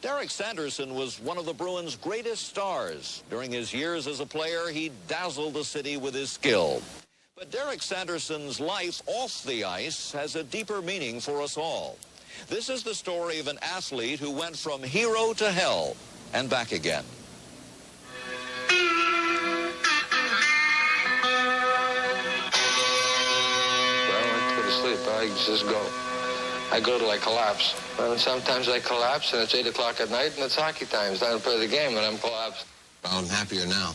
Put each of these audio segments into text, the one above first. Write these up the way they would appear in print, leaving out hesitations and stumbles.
Derek Sanderson was one of the Bruins' greatest stars. During his years as a player, he dazzled the city with his skill. But Derek Sanderson's life off the ice has a deeper meaning for us all. This is the story of an athlete who went from hero to hell and back again. Well, I go to sleep. I just go. I go till I collapse. And sometimes I collapse, and it's 8 o'clock at night, and it's hockey time. It's time to play the game, and I'm collapsed. I'm happier now.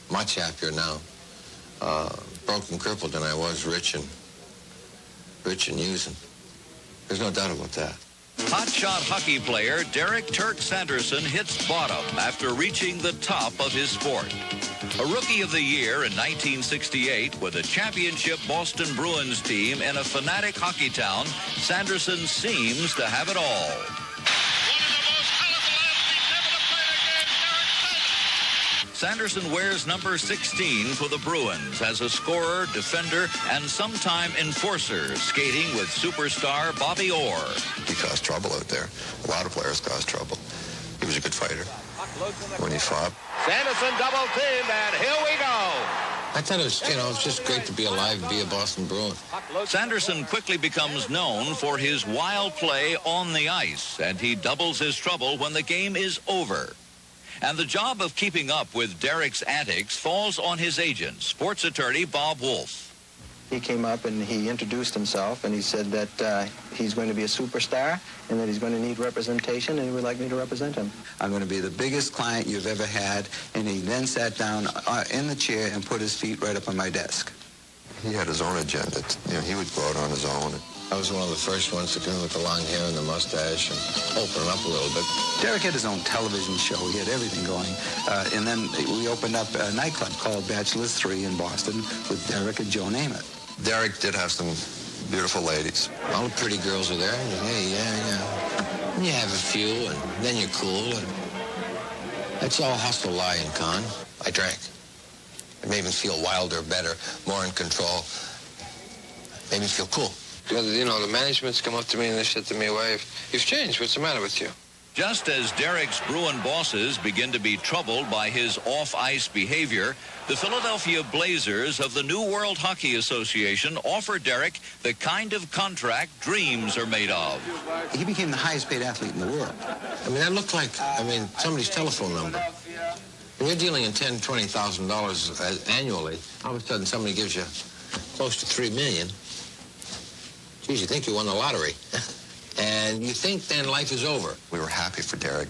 Much happier now. Broken, crippled than I was rich and using. There's no doubt about that. Hotshot hockey player Derek "Turk" Sanderson hits bottom after reaching the top of his sport. A Rookie of the Year in 1968 with a championship Boston Bruins team in a fanatic hockey town, Sanderson seems to have it all. Sanderson wears number 16 for the Bruins as a scorer, defender, and sometime enforcer, skating with superstar Bobby Orr. He caused trouble out there. A lot of players caused trouble. He was a good fighter when he fought. Sanderson double teamed, and here we go. I thought it was, it's just great to be alive and be a Boston Bruin. Sanderson quickly becomes known for his wild play on the ice, and he doubles his trouble when the game is over. And the job of keeping up with Derek's antics falls on his agent, sports attorney Bob Wolf. He came up and he introduced himself, and he said that he's going to be a superstar and that he's going to need representation, and he would like me to represent him. I'm going to be the biggest client you've ever had. And he then sat down in the chair and put his feet right up on my desk. He had his own agenda. He would go out on his own. I was one of the first ones to come with the long hair and the mustache and open up a little bit. Derek had his own television show. He had everything going. And then we opened up a nightclub called Bachelor's 3 in Boston with Derek and Joe Namath. Derek did have some beautiful ladies. All the pretty girls are there. And hey, and you have a few, and then you're cool. And that's all hustle, lie, and con. I drank. It made me feel wilder, better, more in control. Made me feel cool. The management's come up to me and they said to me, well, you've changed. What's the matter with you? Just as Derek's Bruin bosses begin to be troubled by his off-ice behavior, the Philadelphia Blazers of the New World Hockey Association offer Derek the kind of contract dreams are made of. He became the highest paid athlete in the world. That looked like, somebody's telephone number. When you're dealing in $10,000, $20,000 annually, all of a sudden somebody gives you close to $3 million. Geez, you think you won the lottery. And you think then life is over. We were happy for Derek.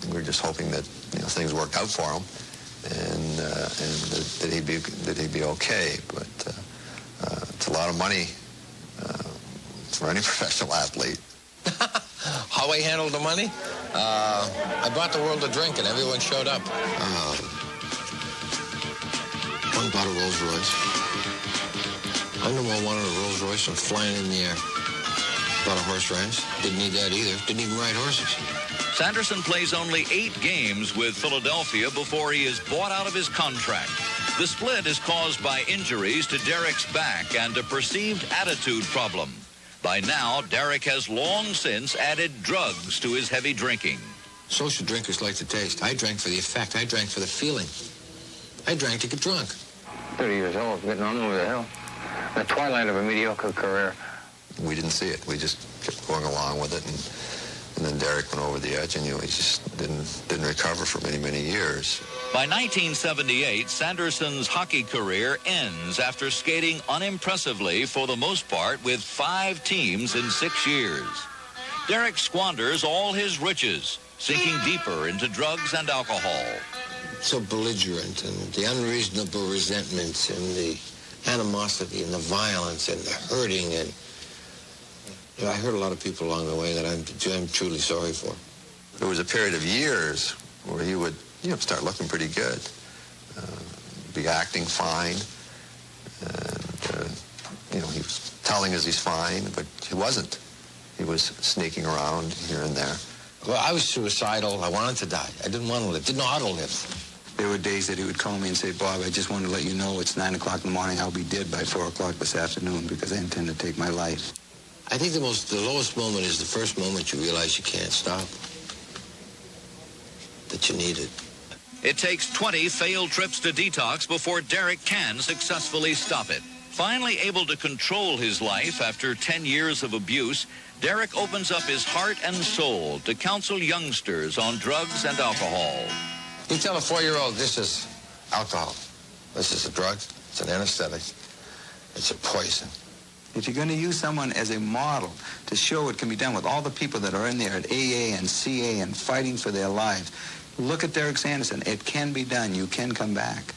We were just hoping that things worked out for him, and that he'd be okay. But it's a lot of money for any professional athlete. How I handled the money? I bought the world a drink, and everyone showed up. One bought a Rolls Royce. I never wanted a Rolls Royce and flying in the air. Bought a horse ranch. Didn't need that either. Didn't even ride horses. Sanderson plays only 8 games with Philadelphia before he is bought out of his contract. The split is caused by injuries to Derek's back and a perceived attitude problem. By now, Derek has long since added drugs to his heavy drinking. Social drinkers like the taste. I drank for the effect. I drank for the feeling. I drank to get drunk. 30 years old, getting on over the hill. The twilight of a mediocre career. We didn't see it. We just kept going along with it, and then Derek went over the edge, and he just didn't recover for many, many years. By 1978, Sanderson's hockey career ends after skating unimpressively for the most part with 5 teams in 6 years. Derek squanders all his riches, sinking deeper into drugs and alcohol. So belligerent, and the unreasonable resentments, and the animosity, and the violence, and the hurting, and I hurt a lot of people along the way that I'm truly sorry for. There was a period of years where he would, start looking pretty good, be acting fine, and he was telling us he's fine, but he wasn't. He was sneaking around here and there. Well, I was suicidal. I wanted to die. I didn't want to live. Didn't know how to live. There were days that he would call me and say, Bob, I just want to let you know it's 9 o'clock in the morning. I'll be dead by 4 o'clock this afternoon because I intend to take my life. I think the lowest moment is the first moment you realize you can't stop, that you need it. It takes 20 failed trips to detox before Derek can successfully stop it. Finally able to control his life after 10 years of abuse, Derek opens up his heart and soul to counsel youngsters on drugs and alcohol. You tell a 4-year-old this is alcohol, this is a drug, it's an anesthetic, it's a poison. If you're going to use someone as a model to show what can be done with all the people that are in there at AA and CA and fighting for their lives, look at Derek Sanderson. It can be done. You can come back.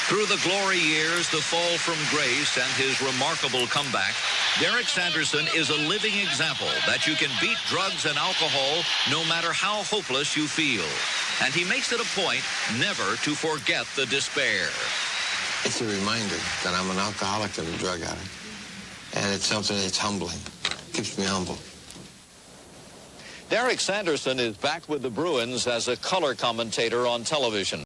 Through the glory years, the fall from grace, and his remarkable comeback, Derek Sanderson is a living example that you can beat drugs and alcohol no matter how hopeless you feel. And he makes it a point never to forget the despair. It's a reminder that I'm an alcoholic and a drug addict. And it's something that's humbling. It keeps me humble. Derek Sanderson is back with the Bruins as a color commentator on television.